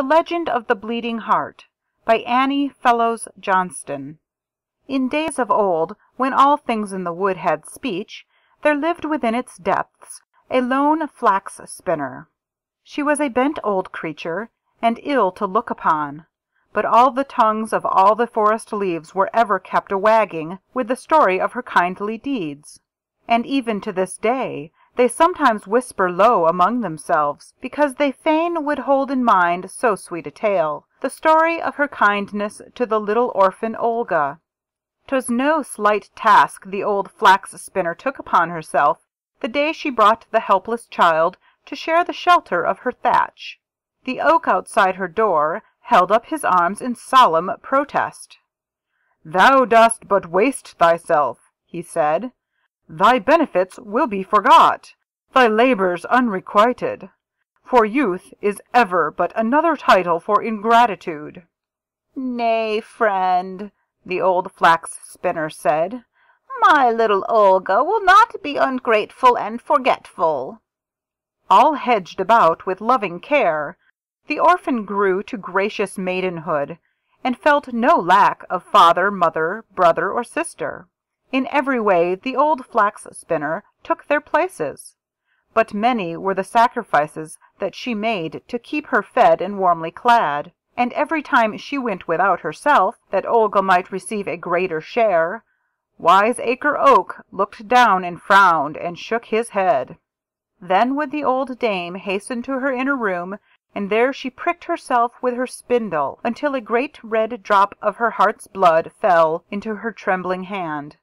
The Legend of the Bleeding Heart by Annie Fellows Johnston. In days of old, when all things in the wood had speech, there lived within its depths a lone flax spinner. She was a bent old creature, and ill to look upon, but all the tongues of all the forest leaves were ever kept a-wagging with the story of her kindly deeds. And even to this day they sometimes whisper low among themselves, because they fain would hold in mind so sweet a tale, the story of her kindness to the little orphan Olga. 'Twas no slight task the old flax spinner took upon herself the day she brought the helpless child to share the shelter of her thatch. The oak outside her door held up his arms in solemn protest. "Thou dost but waste thyself," he said. "Thy benefits will be forgot, thy labours unrequited, for youth is ever but another title for ingratitude." "Nay, friend," the old flax spinner said, "my little Olga will not be ungrateful and forgetful." All hedged about with loving care, the orphan grew to gracious maidenhood, and felt no lack of father, mother, brother, or sister. In every way the old flax spinner took their places, but many were the sacrifices that she made to keep her fed and warmly clad, and every time she went without herself, that Olga might receive a greater share, Wiseacre Oak looked down and frowned and shook his head. Then would the old dame hasten to her inner room, and there she pricked herself with her spindle until a great red drop of her heart's blood fell into her trembling hand.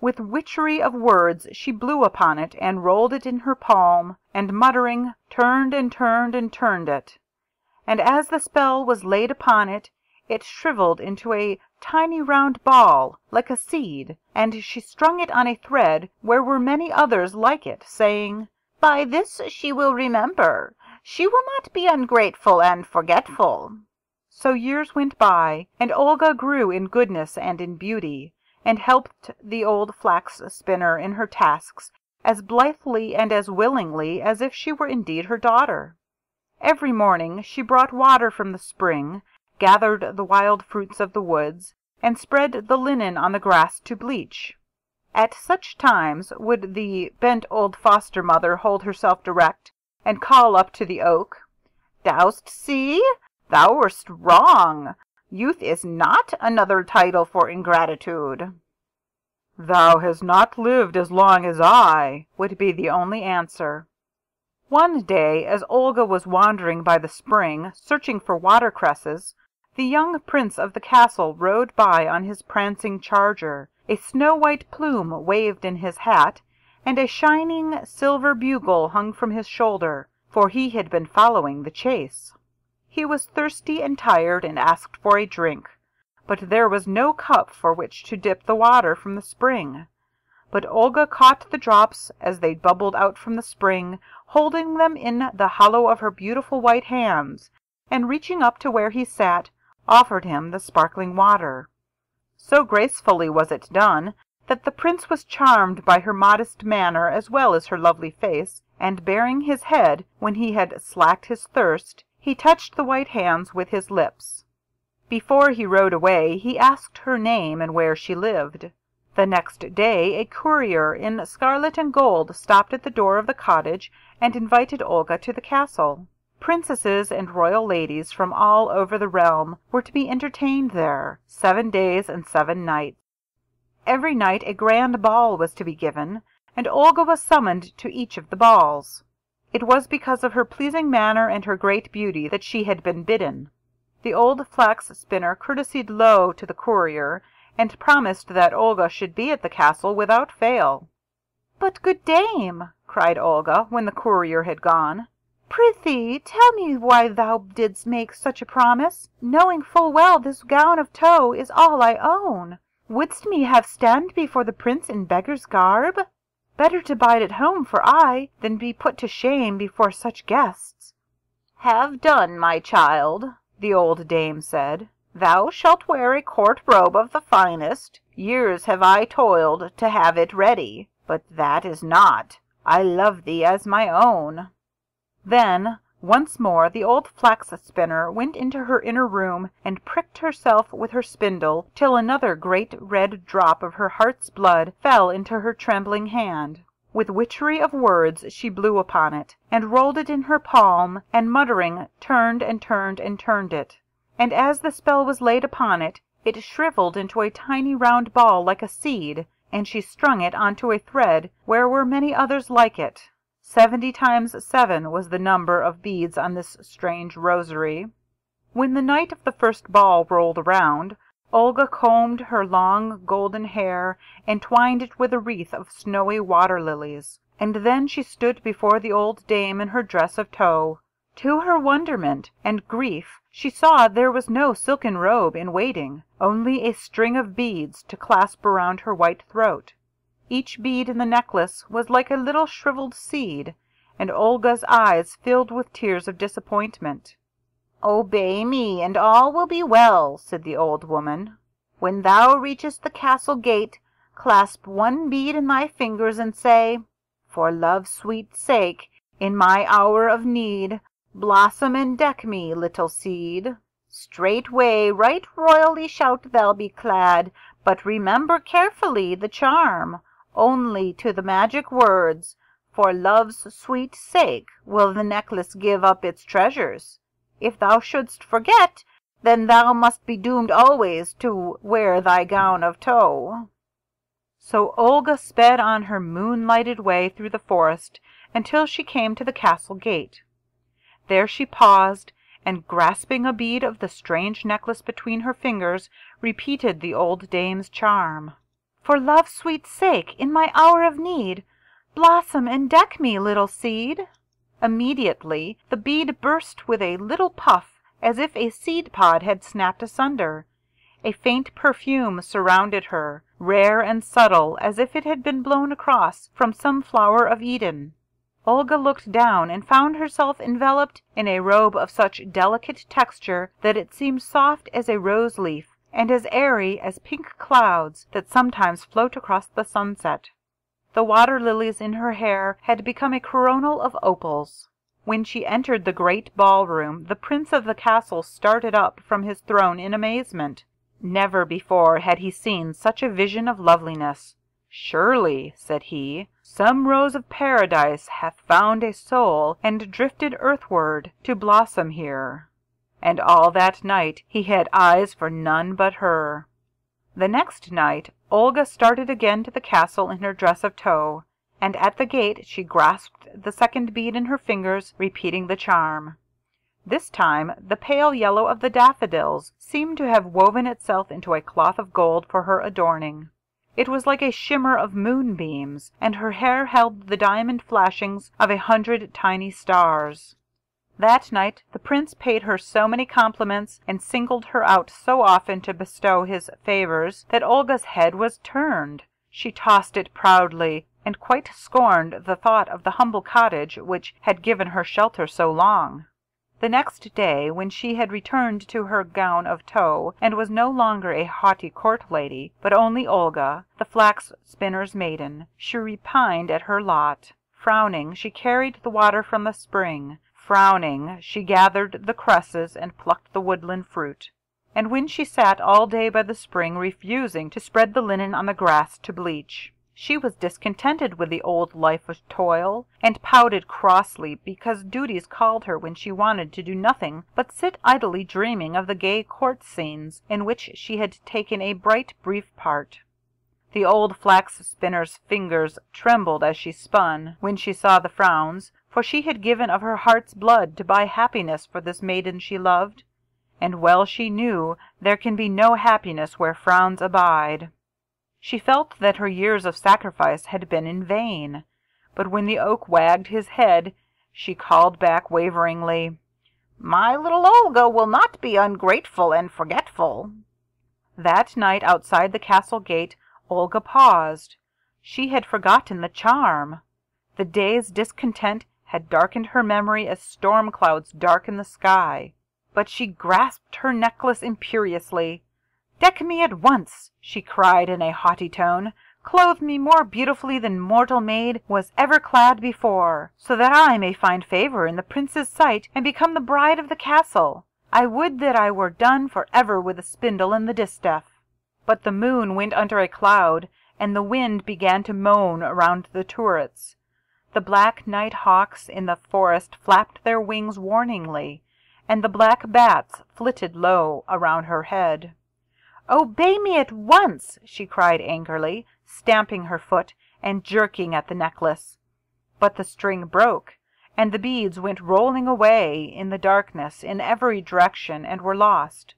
With witchery of words she blew upon it and rolled it in her palm, and muttering, turned and turned and turned it. And as the spell was laid upon it, it shriveled into a tiny round ball, like a seed, and she strung it on a thread where were many others like it, saying, "By this she will remember. She will not be ungrateful and forgetful." So years went by, and Olga grew in goodness and in beauty, and helped the old flax spinner in her tasks as blithely and as willingly as if she were indeed her daughter. Every morning she brought water from the spring, gathered the wild fruits of the woods, and spread the linen on the grass to bleach. At such times would the bent old foster mother hold herself erect, and call up to the oak, "Dost see? Thou wast wrong. Youth is not another title for ingratitude." "Thou hast not lived as long as I," would be the only answer. One day, as Olga was wandering by the spring, searching for watercresses, the young prince of the castle rode by on his prancing charger. A snow-white plume waved in his hat, and a shining silver bugle hung from his shoulder, for he had been following the chase. He was thirsty and tired, and asked for a drink, but there was no cup for which to dip the water from the spring. But Olga caught the drops as they bubbled out from the spring, holding them in the hollow of her beautiful white hands, and reaching up to where he sat, offered him the sparkling water. So gracefully was it done that the prince was charmed by her modest manner as well as her lovely face, and baring his head when he had slaked his thirst, he touched the white hands with his lips. Before he rode away he asked her name and where she lived. The next day a courier in scarlet and gold stopped at the door of the cottage and invited Olga to the castle. Princesses and royal ladies from all over the realm were to be entertained there 7 days and 7 nights. Every night a grand ball was to be given, and Olga was summoned to each of the balls. It was because of her pleasing manner and her great beauty that she had been bidden. The old flax spinner courtesied low to the courier, and promised that Olga should be at the castle without fail. "But, good dame," cried Olga, when the courier had gone, "prithee tell me why thou didst make such a promise, knowing full well this gown of tow is all I own. Wouldst me have stand before the prince in beggar's garb? Better to bide at home for aye than be put to shame before such guests." "Have done, my child," the old dame said. "Thou shalt wear a court robe of the finest. Years have I toiled to have it ready, but that is naught. I love thee as my own." Then, Once more the old flax spinner went into her inner room and pricked herself with her spindle till another great red drop of her heart's blood fell into her trembling hand. With witchery of words she blew upon it, and rolled it in her palm, and muttering turned and turned and turned it. And as the spell was laid upon it, it shriveled into a tiny round ball like a seed, and she strung it onto a thread where were many others like it. 70 times 7 was the number of beads on this strange rosary. When the night of the first ball rolled around, Olga combed her long golden hair and twined it with a wreath of snowy water lilies, and then she stood before the old dame in her dress of tow. To her wonderment and grief she saw there was no silken robe in waiting, only a string of beads to clasp around her white throat. Each bead in the necklace was like a little shriveled seed, and Olga's eyes filled with tears of disappointment. "Obey me, and all will be well," said the old woman. "When thou reachest the castle gate, clasp one bead in thy fingers and say, 'For love's sweet sake, in my hour of need, blossom and deck me, little seed.' Straightway right royally shalt thou be clad, but remember carefully the charm. Only to the magic words, 'For love's sweet sake,' will the necklace give up its treasures. If thou shouldst forget, then thou must be doomed always to wear thy gown of tow." So Olga sped on her moonlighted way through the forest until she came to the castle gate. There she paused, and grasping a bead of the strange necklace between her fingers, repeated the old dame's charm. "For love's sweet sake, in my hour of need, blossom and deck me, little seed." Immediately the bead burst with a little puff, as if a seed pod had snapped asunder. A faint perfume surrounded her, rare and subtle as if it had been blown across from some flower of Eden. Olga looked down and found herself enveloped in a robe of such delicate texture that it seemed soft as a rose leaf, and as airy as pink clouds that sometimes float across the sunset. The water lilies in her hair had become a coronal of opals. When she entered the great ballroom, the prince of the castle started up from his throne in amazement. Never before had he seen such a vision of loveliness. "Surely," said he, "some rose of paradise hath found a soul and drifted earthward to blossom here." And all that night he had eyes for none but her. The next night Olga started again to the castle in her dress of tow, and at the gate she grasped the second bead in her fingers, repeating the charm. This time the pale yellow of the daffodils seemed to have woven itself into a cloth of gold for her adorning. It was like a shimmer of moonbeams, and her hair held the diamond flashings of 100 tiny stars. That night the prince paid her so many compliments and singled her out so often to bestow his favors that Olga's head was turned. She tossed it proudly, and quite scorned the thought of the humble cottage which had given her shelter so long. The next day, when she had returned to her gown of tow, and was no longer a haughty court lady, but only Olga, the flax spinner's maiden, she repined at her lot. Frowning, she carried the water from the spring. Frowning, she gathered the cresses and plucked the woodland fruit. And when she sat all day by the spring, refusing to spread the linen on the grass to bleach, she was discontented with the old life of toil, and pouted crossly because duties called her when she wanted to do nothing but sit idly dreaming of the gay court scenes in which she had taken a bright brief part. The old flax spinner's fingers trembled as she spun, when she saw the frowns, for she had given of her heart's blood to buy happiness for this maiden she loved, and well she knew there can be no happiness where frowns abide. She felt that her years of sacrifice had been in vain, but when the oak wagged his head, she called back waveringly, "My little Olga will not be ungrateful and forgetful." That night outside the castle gate, Olga paused. She had forgotten the charm. The day's discontent had darkened her memory as storm clouds darken the sky. But she grasped her necklace imperiously. "Deck me at once," she cried in a haughty tone. Clothe me more beautifully than mortal maid was ever clad before, so that I may find favor in the prince's sight and become the bride of the castle. I would that I were done for ever with the spindle and the distaff." But the moon went under a cloud, and the wind began to moan around the turrets. The black night hawks in the forest flapped their wings warningly, and the black bats flitted low around her head. "Obey me at once!" she cried angrily, stamping her foot and jerking at the necklace. But the string broke, and the beads went rolling away in the darkness in every direction and were lost,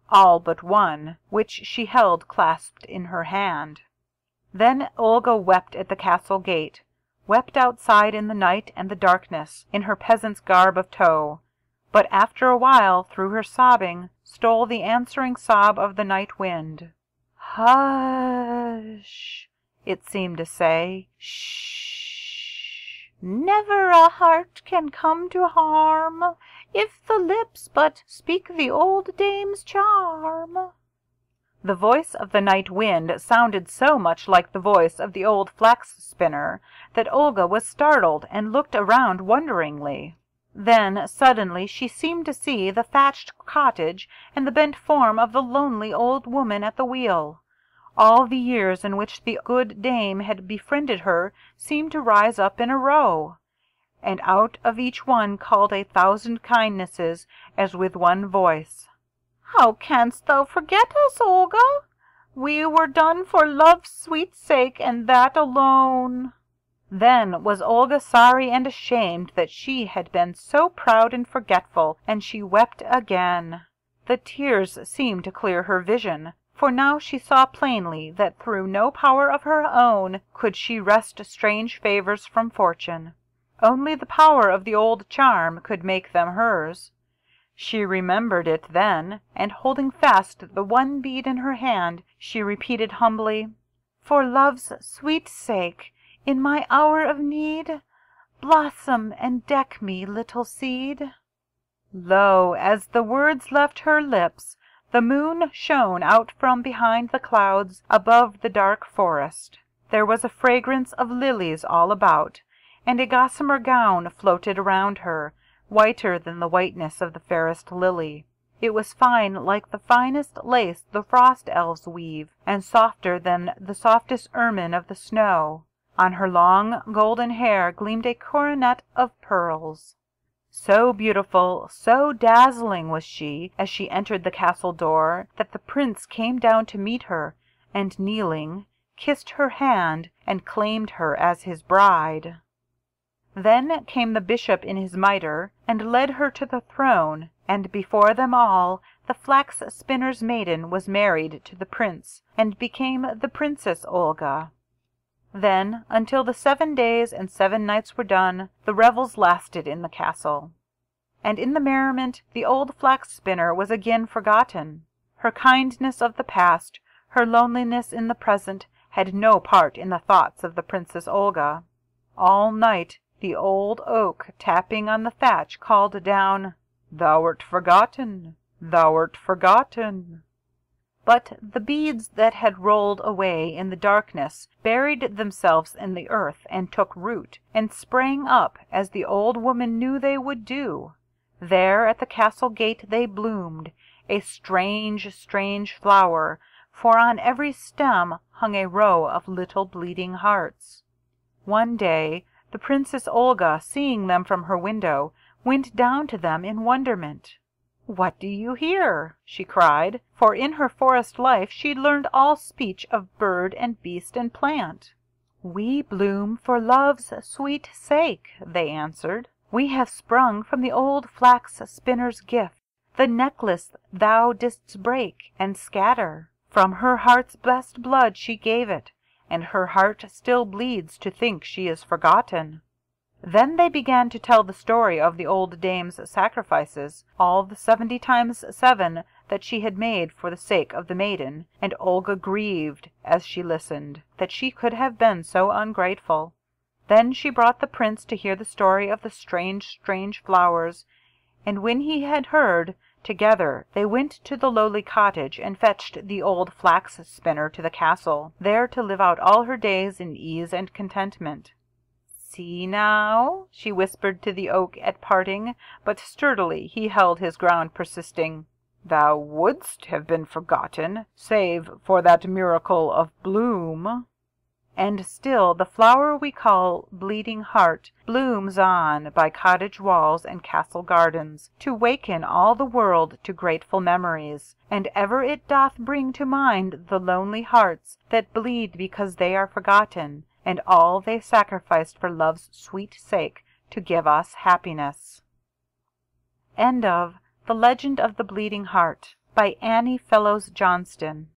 all but one, which she held clasped in her hand. Then Olga wept at the castle gate, wept outside in the night and the darkness, in her peasant's garb of tow. But after a while, through her sobbing, stole the answering sob of the night wind. "Hush," it seemed to say. "Shh. Never a heart can come to harm, if the lips but speak the old dame's charm." The voice of the night wind sounded so much like the voice of the old flax spinner that Olga was startled and looked around wonderingly. Then suddenly she seemed to see the thatched cottage and the bent form of the lonely old woman at the wheel. All the years in which the good dame had befriended her seemed to rise up in a row, and out of each one called 1,000 kindnesses as with one voice. "How canst thou forget us, Olga? We were done for love's sweet sake, and that alone." Then was Olga sorry and ashamed that she had been so proud and forgetful, and she wept again. The tears seemed to clear her vision, for now she saw plainly that through no power of her own could she wrest strange favors from fortune. Only the power of the old charm could make them hers. She remembered it then, and holding fast the one bead in her hand, she repeated humbly, "For love's sweet sake, in my hour of need, blossom and deck me, little seed." Lo, as the words left her lips, the moon shone out from behind the clouds above the dark forest. There was a fragrance of lilies all about, and a gossamer gown floated around her, whiter than the whiteness of the fairest lily. It was fine like the finest lace the frost elves weave, and softer than the softest ermine of the snow. On her long golden hair gleamed a coronet of pearls. So beautiful, so dazzling was she as she entered the castle door, that the prince came down to meet her, and kneeling, kissed her hand and claimed her as his bride. Then came the bishop in his mitre, and led her to the throne, and before them all the flax spinner's maiden was married to the prince, and became the Princess Olga. Then, until the 7 days and 7 nights were done, the revels lasted in the castle. And in the merriment the old flax spinner was again forgotten. Her kindness of the past, her loneliness in the present, had no part in the thoughts of the Princess Olga. All night the old oak, tapping on the thatch, called down, "Thou'rt forgotten, thou'rt forgotten." But the beads that had rolled away in the darkness buried themselves in the earth and took root, and sprang up as the old woman knew they would do. There at the castle gate they bloomed, a strange, strange flower, for on every stem hung a row of little bleeding hearts. One day the Princess Olga, seeing them from her window, went down to them in wonderment. "What do you hear?" she cried, for in her forest life she'd learned all speech of bird and beast and plant. "We bloom for love's sweet sake," they answered. "We have sprung from the old flax spinner's gift, the necklace thou didst break and scatter. From her heart's best blood she gave it, and her heart still bleeds to think she is forgotten." Then they began to tell the story of the old dame's sacrifices, all the 70 times 7 that she had made for the sake of the maiden, and Olga grieved, as she listened, that she could have been so ungrateful. Then she brought the prince to hear the story of the strange, strange flowers, And when he had heard, together they went to the lowly cottage and fetched the old flax spinner to the castle, there to live out all her days in ease and contentment. "See now," she whispered to the oak at parting, but sturdily he held his ground, persisting, "Thou wouldst have been forgotten, save for that miracle of bloom." And still the flower we call Bleeding Heart blooms on by cottage walls and castle gardens, to waken all the world to grateful memories, and ever it doth bring to mind the lonely hearts that bleed because they are forgotten, and all they sacrificed for love's sweet sake to give us happiness. End of The Legend of the Bleeding Heart by Annie Fellows Johnston.